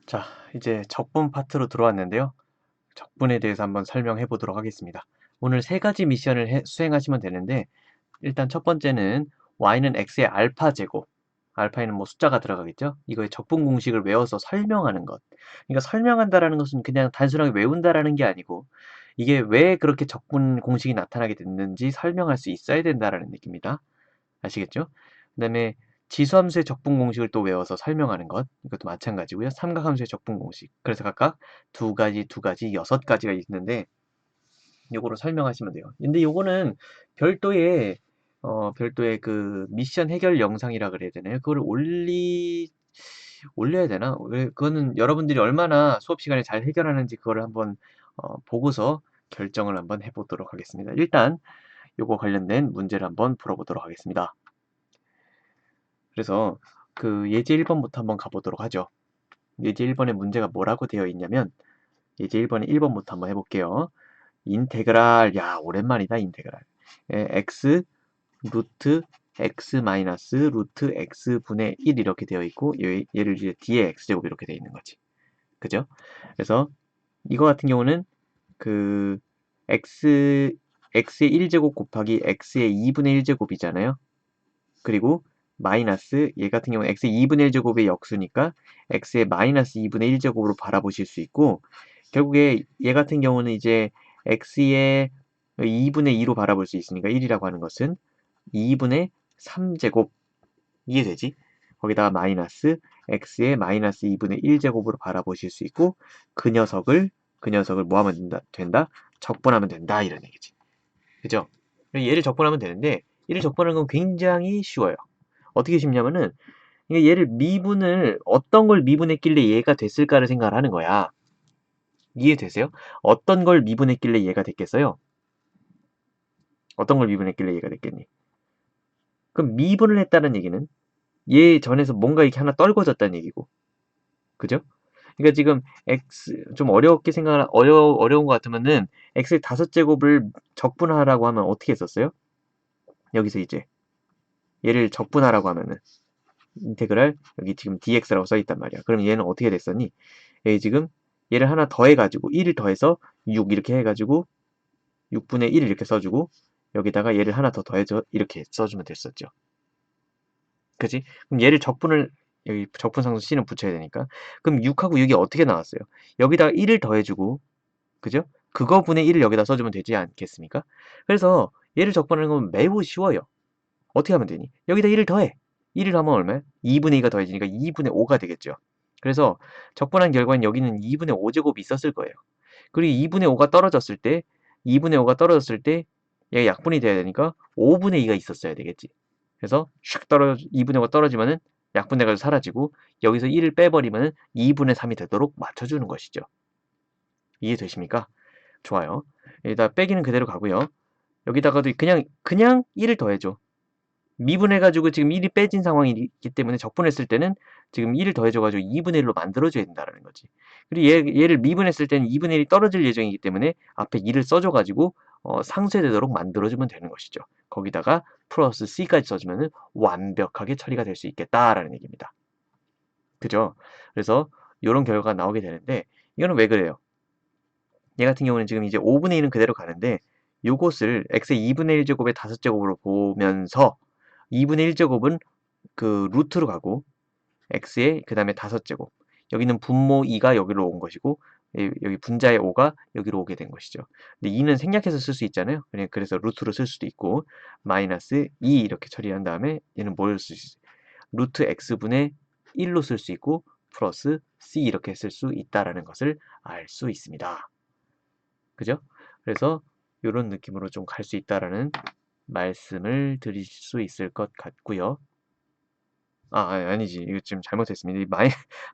자, 이제 적분 파트로 들어왔는데요. 적분에 대해서 한번 설명해 보도록 하겠습니다. 오늘 세 가지 미션을 수행하시면 되는데, 일단 첫 번째는 y는 x의 알파 제곱, 알파에는 뭐 숫자가 들어가겠죠? 이거의 적분 공식을 외워서 설명하는 것. 그러니까 설명한다라는 것은 그냥 단순하게 외운다라는 게 아니고, 이게 왜 그렇게 적분 공식이 나타나게 됐는지 설명할 수 있어야 된다라는 얘기입니다. 아시겠죠? 그다음에 지수함수의 적분 공식을 또 외워서 설명하는 것, 이것도 마찬가지고요. 삼각함수의 적분 공식. 그래서 각각 두 가지, 두 가지, 여섯 가지가 있는데 요거로 설명하시면 돼요. 근데 요거는 별도의 별도의 그 미션 해결 영상이라 그래야 되나요? 그거를 올려야 되나? 왜 그거는 여러분들이 얼마나 수업 시간에 잘 해결하는지 그거를 한번 보고서 결정을 한번 해 보도록 하겠습니다. 일단 요거 관련된 문제를 한번 풀어보도록 하겠습니다. 그래서 그 예제 1번부터 한번 가보도록 하죠. 예제 1번에 문제가 뭐라고 되어 있냐면 예제 1번에 1번부터 한번 해볼게요. 인테그랄, 야 오랜만이다 인테그랄. x 루트 x 마이너스 루트 x 분의 1 이렇게 되어 있고 얘를 이제 뒤에 x제곱 이렇게 되어 있는 거지. 그죠? 그래서 이거 같은 경우는 그 x의 1제곱 곱하기 x의 2분의 1제곱이잖아요. 그리고 마이너스 얘 같은 경우는 x의 2분의 1제곱의 역수니까 x의 마이너스 2분의 1제곱으로 바라보실 수 있고 결국에 얘 같은 경우는 이제 x의 2분의 2로 바라볼 수 있으니까 1이라고 하는 것은 2분의 3제곱 이해되지? 거기다가 마이너스 x의 마이너스 2분의 1제곱으로 바라보실 수 있고 그 녀석을 뭐 하면 된다? 적분하면 된다 이런 얘기지. 그죠? 얘를 적분하면 되는데 얘를 적분하는 건 굉장히 쉬워요. 어떻게 쉽냐면은 얘를 미분을 어떤 걸 미분했길래 얘가 됐을까를 생각을 하는 거야. 이해되세요? 어떤 걸 미분했길래 얘가 됐겠어요? 어떤 걸 미분했길래 얘가 됐겠니? 그럼 미분을 했다는 얘기는 얘 전에서 뭔가 이렇게 하나 떨궈졌다는 얘기고. 그죠? 그러니까 지금 x 좀 어렵게 생각 어려운 것 같으면은 x의 5제곱을 적분하라고 하면 어떻게 했었어요? 여기서 이제 얘를 적분하라고 하면은 인테그랄 여기 지금 dx라고 써 있단 말이야. 그럼 얘는 어떻게 됐었니? 얘 지금 얘를 하나 더해가지고 1을 더해서 6 이렇게 해가지고 6분의 1 이렇게 써주고 여기다가 얘를 하나 더 더해서 이렇게 써주면 됐었죠. 그지? 그럼 얘를 적분을 여기 적분상수 c는 붙여야 되니까 그럼 6하고 6이 어떻게 나왔어요? 여기다가 1을 더해주고 그죠? 그거 분의 1을 여기다 써주면 되지 않겠습니까? 그래서 얘를 적분하는 건 매우 쉬워요. 어떻게 하면 되니? 여기다 1을 더해. 1을 하면 얼마야? 2분의 2가 더해지니까 2분의 5가 되겠죠. 그래서 적분한 결과는 여기는 2분의 5제곱이 있었을 거예요. 그리고 2분의 5가 떨어졌을 때 2분의 5가 떨어졌을 때 얘가 약분이 돼야 되니까 5분의 2가 있었어야 되겠지. 그래서 슉 떨어져 2분의 5가 떨어지면은 약분돼가지고 사라지고 여기서 1을 빼버리면은 2분의 3이 되도록 맞춰주는 것이죠. 이해되십니까? 좋아요. 여기다 빼기는 그대로 가고요. 여기다가도 그냥 1을 더해줘. 미분해가지고 지금 1이 빼진 상황이기 때문에 적분했을 때는 지금 1을 더해줘가지고 2분의 1로 만들어줘야 된다는 거지. 그리고 얘를 미분했을 때는 2분의 1이 떨어질 예정이기 때문에 앞에 2를 써줘가지고 상쇄되도록 만들어주면 되는 것이죠. 거기다가 플러스 c까지 써주면 완벽하게 처리가 될 수 있겠다라는 얘기입니다. 그죠? 그래서 이런 결과가 나오게 되는데 이거는 왜 그래요? 얘 같은 경우는 지금 이제 5분의 1은 그대로 가는데 요것을 x의 2분의 1제곱의 5제곱으로 보면서 2분의 1제곱은 그 루트로 가고 x의 그 다음에 5제곱 여기는 분모 2가 여기로 온 것이고 여기 분자의 5가 여기로 오게 된 것이죠. 근데 2는 생략해서 쓸 수 있잖아요. 그래서 루트로 쓸 수도 있고 마이너스 2 이렇게 처리한 다음에 얘는 뭘 쓸 수 있어요? 루트 x분의 1로 쓸 수 있고 플러스 c 이렇게 쓸 수 있다라는 것을 알 수 있습니다. 그죠? 그래서 이런 느낌으로 좀 갈 수 있다라는 말씀을 드릴 수 있을 것 같고요. 아니지. 이거 지금 잘못했습니다.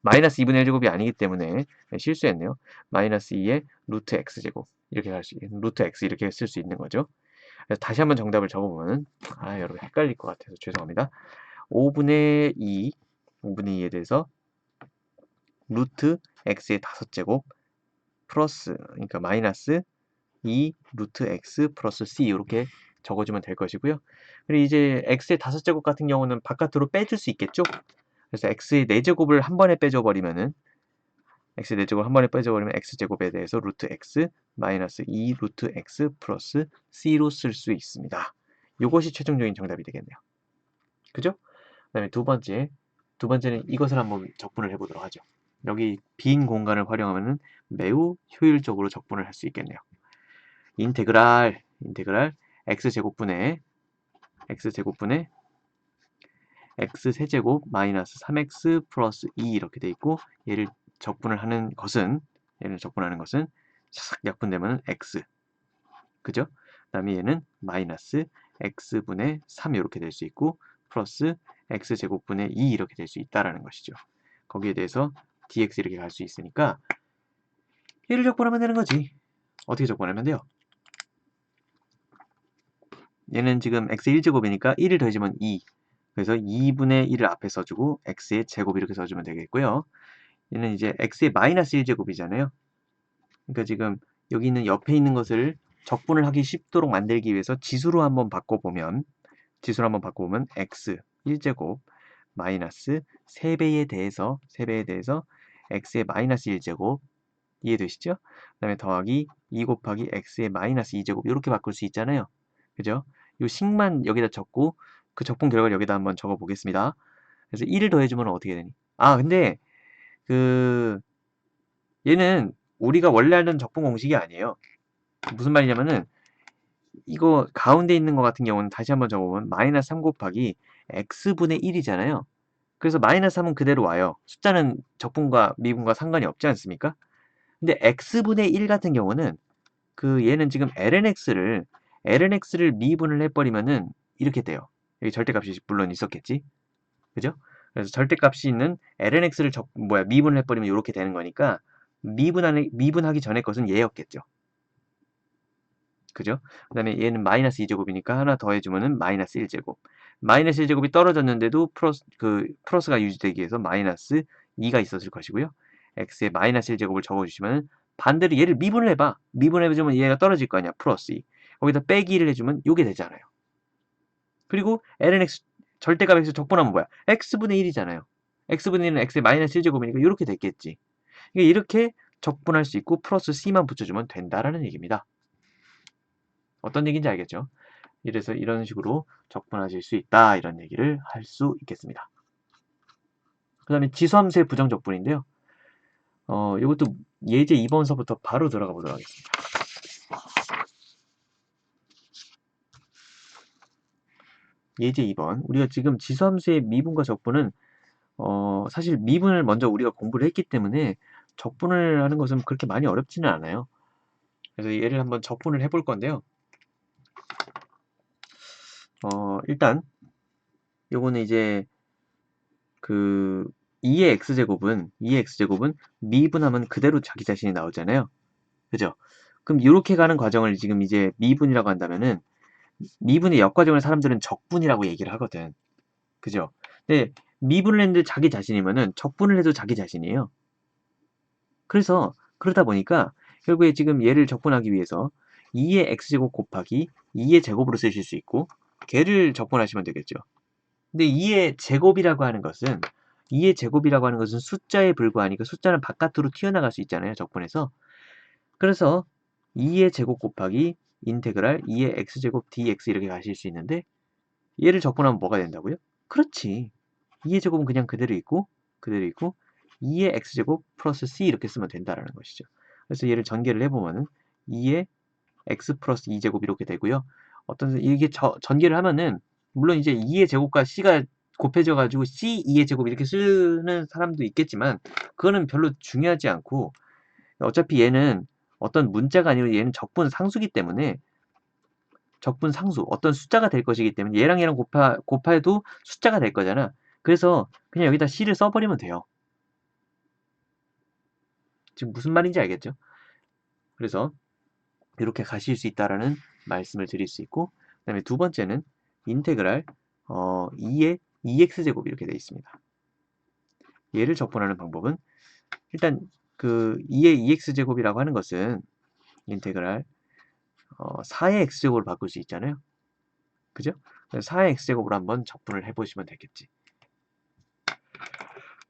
마이너스 2분의 1제곱이 아니기 때문에 실수했네요. 마이너스 2의 루트 x제곱 이렇게 루트 x 이렇게 쓸 수 있는 거죠. 그래서 다시 한번 정답을 적어보면 여러분 헷갈릴 것 같아서 죄송합니다. 5분의 2, 5분의 2에 대해서 루트 x의 5제곱 플러스 그러니까 마이너스 2 루트 x 플러스 c 이렇게 적어주면 될 것이고요. 그리고 이제 x의 5제곱 같은 경우는 바깥으로 빼줄 수 있겠죠? 그래서 x의 4제곱을 한 번에 빼줘 버리면은 x 4제곱 한 번에 빼져버리면 x제곱에 대해서 루트 x 마이너스 2 루트 x 플러스 c로 쓸 수 있습니다. 이것이 최종적인 정답이 되겠네요. 그죠? 그 다음에 두 번째는 이것을 한번 적분을 해보도록 하죠. 여기 빈 공간을 활용하면 매우 효율적으로 적분을 할 수 있겠네요. 인테그랄 x제곱분의 x세제곱 마이너스 3x 플러스 2 이렇게 돼 있고 얘를 적분을 하는 것은 싹 약분되면 x 그죠? 그 다음에 얘는 마이너스 x분의 3 이렇게 될 수 있고 플러스 x제곱분의 2 이렇게 될 수 있다라는 것이죠. 거기에 대해서 dx 이렇게 갈 수 있으니까 얘를 적분하면 되는 거지. 어떻게 적분하면 돼요? 얘는 지금 x 1제곱이니까 1을 더해주면 2. 그래서 2분의 1을 앞에 써주고 x의 제곱 이렇게 써주면 되겠고요. 얘는 이제 x의 마이너스 1제곱이잖아요. 그러니까 지금 여기 있는 옆에 있는 것을 적분을 하기 쉽도록 만들기 위해서 지수로 한번 바꿔보면 x 1제곱 마이너스 3배에 대해서 x의 마이너스 1제곱 이해되시죠? 그 다음에 더하기 2 곱하기 x의 마이너스 2제곱 이렇게 바꿀 수 있잖아요. 그죠? 요 식만 여기다 적고 그 적분 결과를 여기다 한번 적어 보겠습니다. 그래서 1을 더해주면 어떻게 되니? 아 근데 그 얘는 우리가 원래 알던 적분 공식이 아니에요. 무슨 말이냐면은 이거 가운데 있는 것 같은 경우는 다시 한번 적어보면 마이너스 3 곱하기 x분의 1이잖아요. 그래서 마이너스 3은 그대로 와요. 숫자는 적분과 미분과 상관이 없지 않습니까? 근데 x분의 1 같은 경우는 그 얘는 지금 lnx를 미분을 해버리면은 이렇게 돼요. 여기 절대값이 물론 있었겠지. 그죠? 그래서 절대값이 있는 lnx를 미분을 해버리면 이렇게 되는 거니까 미분하기 전에 것은 얘였겠죠. 그죠? 그 다음에 얘는 마이너스 2제곱이니까 하나 더해주면은 마이너스 1제곱. 마이너스 1제곱이 떨어졌는데도 플러스가 유지되기 위해서 마이너스 2가 있었을 것이고요. x의 마이너스 1제곱을 적어주시면 반대로 얘를 미분을 해봐. 미분을 해주면 얘가 떨어질 거 아니야. 플러스 2. 거기다 빼기를 해주면 요게 되잖아요. 그리고 lnx 절대값에서 적분하면 뭐야? x분의 1이잖아요. x분의 1은 x의 마이너스 1제곱이니까 이렇게 됐겠지. 이렇게 적분할 수 있고 플러스 c만 붙여주면 된다라는 얘기입니다. 어떤 얘기인지 알겠죠? 이래서 이런 식으로 적분하실 수 있다 이런 얘기를 할 수 있겠습니다. 그 다음에 지수함수의 부정적분인데요. 이것도 예제 2번서부터 바로 들어가 보도록 하겠습니다. 예제 2번 우리가 지금 지수함수의 미분과 적분은 사실 미분을 먼저 우리가 공부를 했기 때문에 적분을 하는 것은 그렇게 많이 어렵지는 않아요. 그래서 얘를 한번 적분을 해볼 건데요. 일단 요거는 이제 그 2의 x제곱은 미분하면 그대로 자기 자신이 나오잖아요. 그죠? 그럼 이렇게 가는 과정을 지금 이제 미분이라고 한다면은 미분의 역과정을 사람들은 적분이라고 얘기를 하거든. 그죠? 근데 미분을 했는데 자기 자신이면은 적분을 해도 자기 자신이에요. 그래서 그러다 보니까 결국에 지금 얘를 적분하기 위해서 2의 x제곱 곱하기 2의 제곱으로 쓰실 수 있고 걔를 적분하시면 되겠죠. 근데 2의 제곱이라고 하는 것은 숫자에 불과하니까 숫자는 바깥으로 튀어나갈 수 있잖아요. 적분해서. 그래서 2의 제곱 곱하기 인테그랄 2의 x제곱 dx 이렇게 가실 수 있는데 얘를 적분하면 뭐가 된다고요? 그렇지. 2의 제곱은 그냥 그대로 있고 2의 x제곱 플러스 c 이렇게 쓰면 된다라는 것이죠. 그래서 얘를 전개를 해보면은 2의 x 플러스 2제곱 이렇게 되고요. 이게 전개를 하면은 물론 이제 2의 제곱과 c가 곱해져 가지고 c 2의 제곱 이렇게 쓰는 사람도 있겠지만 그거는 별로 중요하지 않고 어차피 얘는 어떤 문자가 아니고 얘는 적분 상수기 때문에 적분 상수 어떤 숫자가 될 것이기 때문에 얘랑 곱해도 숫자가 될 거잖아. 그래서 그냥 여기다 c를 써버리면 돼요. 지금 무슨 말인지 알겠죠? 그래서 이렇게 가실 수 있다라는 말씀을 드릴 수 있고 그 다음에 두 번째는 인테그랄 2의 2x제곱 이렇게 되어 있습니다. 얘를 적분하는 방법은 일단 그 2의 2x제곱이라고 하는 것은 인테그랄 4의 x제곱으로 바꿀 수 있잖아요. 그죠? 4의 x제곱으로 한번 적분을 해보시면 되겠지.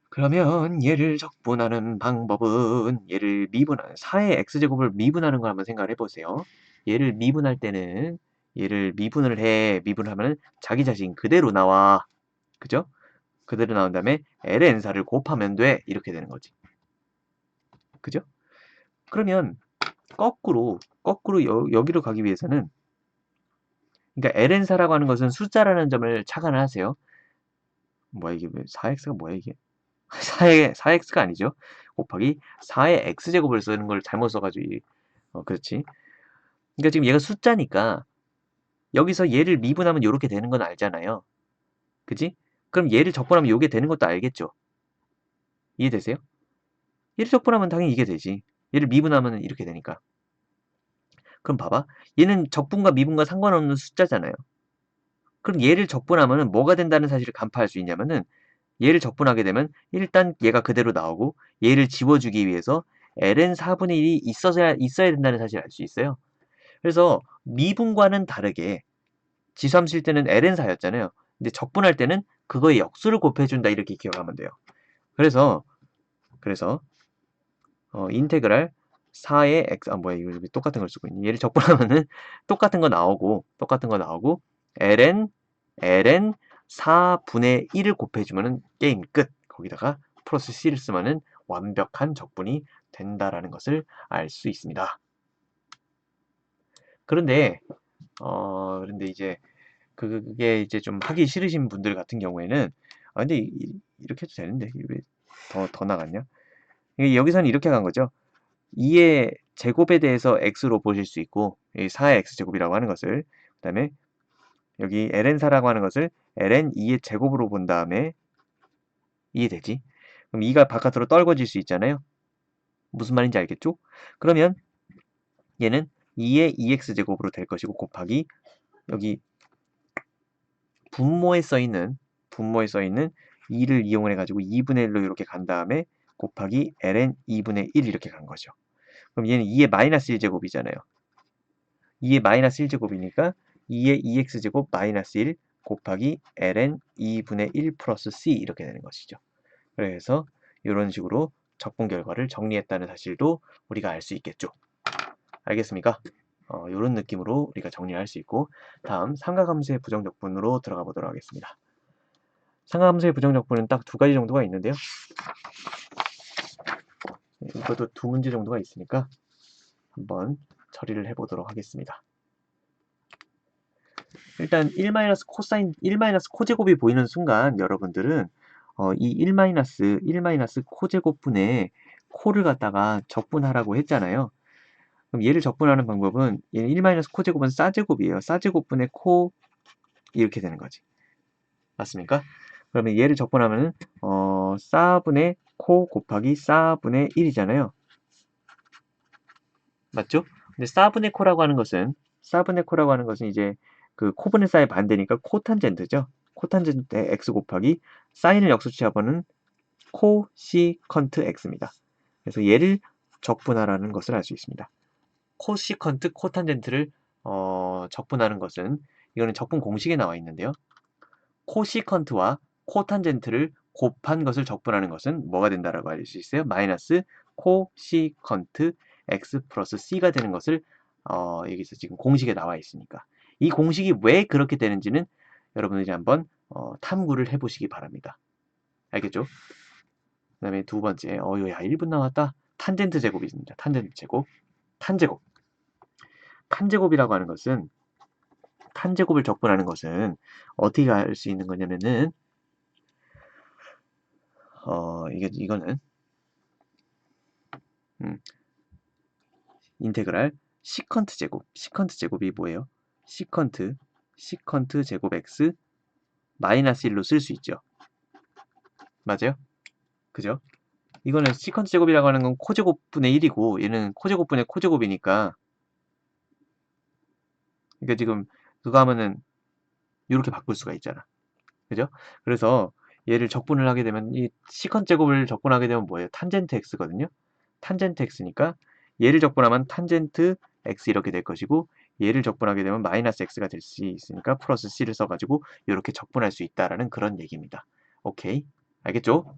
그러면 얘를 적분하는 방법은 얘를 미분하는 4의 x제곱을 미분하는 걸 한번 생각을 해보세요. 얘를 미분할 때는 얘를 미분을 해. 미분하면 자기 자신 그대로 나와. 그죠? 그대로 나온 다음에 ln사를 곱하면 돼. 이렇게 되는 거지. 그죠? 그러면 거꾸로 여기로 가기 위해서는 그러니까 ln사라고 하는 것은 숫자라는 점을 착안을 하세요. 뭐야 이게 4x가 뭐야 이게? 4x가 아니죠. 곱하기 4의 x제곱을 쓰는 걸 잘못 써가지고 그렇지. 그러니까 지금 얘가 숫자니까 여기서 얘를 미분하면 이렇게 되는 건 알잖아요. 그지? 그럼 얘를 적분하면 이게 되는 것도 알겠죠. 이해되세요? 얘를 적분하면 당연히 이게 되지. 얘를 미분하면 이렇게 되니까. 그럼 봐봐. 얘는 적분과 미분과 상관없는 숫자잖아요. 그럼 얘를 적분하면 뭐가 된다는 사실을 간파할 수 있냐면은 얘를 적분하게 되면 일단 얘가 그대로 나오고 얘를 지워주기 위해서 ln 4분의 1이 있어야 된다는 사실을 알 수 있어요. 그래서 미분과는 다르게 지수함 쓸 때는 ln 4였잖아요. 근데 적분할 때는 그거의 역수를 곱해준다 이렇게 기억하면 돼요. 그래서 인테그랄 4의 x 뭐야 이거 똑같은 걸 쓰고 있니? 얘를 적분하면은 똑같은 거 나오고 ln 4분의 1을 곱해주면은 게임 끝. 거기다가 플러스 c를 쓰면은 완벽한 적분이 된다라는 것을 알 수 있습니다. 그런데 이제 그게 이제 좀 하기 싫으신 분들 같은 경우에는 근데 이렇게 해도 되는데 왜 더 나갔냐? 여기서는 이렇게 간 거죠. 2의 제곱에 대해서 x로 보실 수 있고 4의 x제곱이라고 하는 것을 그 다음에 여기 ln4라고 하는 것을 ln 2의 제곱으로 본 다음에 이해되지? 그럼 2가 바깥으로 떨궈질 수 있잖아요. 무슨 말인지 알겠죠? 그러면 얘는 2의 2x제곱으로 될 것이고 곱하기 여기 분모에 써 있는 2를 이용을 해가지고 2분의 1로 이렇게 간 다음에 곱하기 ln 2분의 1 이렇게 간 거죠. 그럼 얘는 2의 마이너스 1제곱이잖아요. 2의 마이너스 1제곱이니까 2의 2x제곱 마이너스 1 곱하기 ln 2분의 1 플러스 c 이렇게 되는 것이죠. 그래서 이런 식으로 적분 결과를 정리했다는 사실도 우리가 알 수 있겠죠. 알겠습니까? 이런 느낌으로 우리가 정리할 수 있고 다음 삼각함수의 부정적분으로 들어가 보도록 하겠습니다. 삼각함수의 부정적분은 딱 두 가지 정도가 있는데요. 이것도 두 문제 정도가 있으니까 한번 처리를 해보도록 하겠습니다. 일단 1 코제곱이 보이는 순간 여러분들은 이 1 코제곱분의 코를 갖다가 적분하라고 했잖아요. 그럼 얘를 적분하는 방법은 얘는 1 코제곱은 싸제곱이에요. 싸제곱분의 코 이렇게 되는 거지. 맞습니까? 그러면 얘를 적분하면은 싸분의 코 곱하기 싸분의 1이잖아요. 맞죠? 근데 싸분의 코라고 하는 것은 이제 그 코분의 싸의 반대니까 코탄젠트죠. 코탄젠트의 x 곱하기 사인을 역수 취합하는 코시컨트 x입니다. 그래서 얘를 적분하라는 것을 알 수 있습니다. 코시컨트 코탄젠트를 적분하는 것은 이거는 적분 공식에 나와 있는데요. 코시컨트와 코탄젠트를 곱한 것을 적분하는 것은 뭐가 된다라고 알 수 있어요? 마이너스 코시컨트 x 플러스 c가 되는 것을 여기서 지금 공식에 나와 있으니까 이 공식이 왜 그렇게 되는지는 여러분들이 한번 탐구를 해보시기 바랍니다. 알겠죠? 그 다음에 두 번째 야 1분 남았다. 탄젠트 제곱이 있습니다. 탄젠트 제곱 탄제곱이라고 하는 것은 탄제곱을 적분하는 것은 어떻게 알 수 있는 거냐면은 이거는 인테그랄 시컨트 제곱이 뭐예요? 시컨트 제곱 x 마이너스 1로 쓸 수 있죠. 맞아요? 그죠? 이거는 시컨트 제곱이라고 하는 건 코제곱분의 1이고 얘는 코제곱분의 코제곱이니까 그러니까 지금 그거 하면은 이렇게 바꿀 수가 있잖아. 그죠? 그래서 얘를 적분을 하게 되면 이 시컨트 제곱을 적분하게 되면 뭐예요? 탄젠트 x거든요. 탄젠트 x니까 얘를 적분하면 탄젠트 x 이렇게 될 것이고 얘를 적분하게 되면 마이너스 x가 될 수 있으니까 플러스 c를 써가지고 이렇게 적분할 수 있다라는 그런 얘기입니다. 오케이? 알겠죠?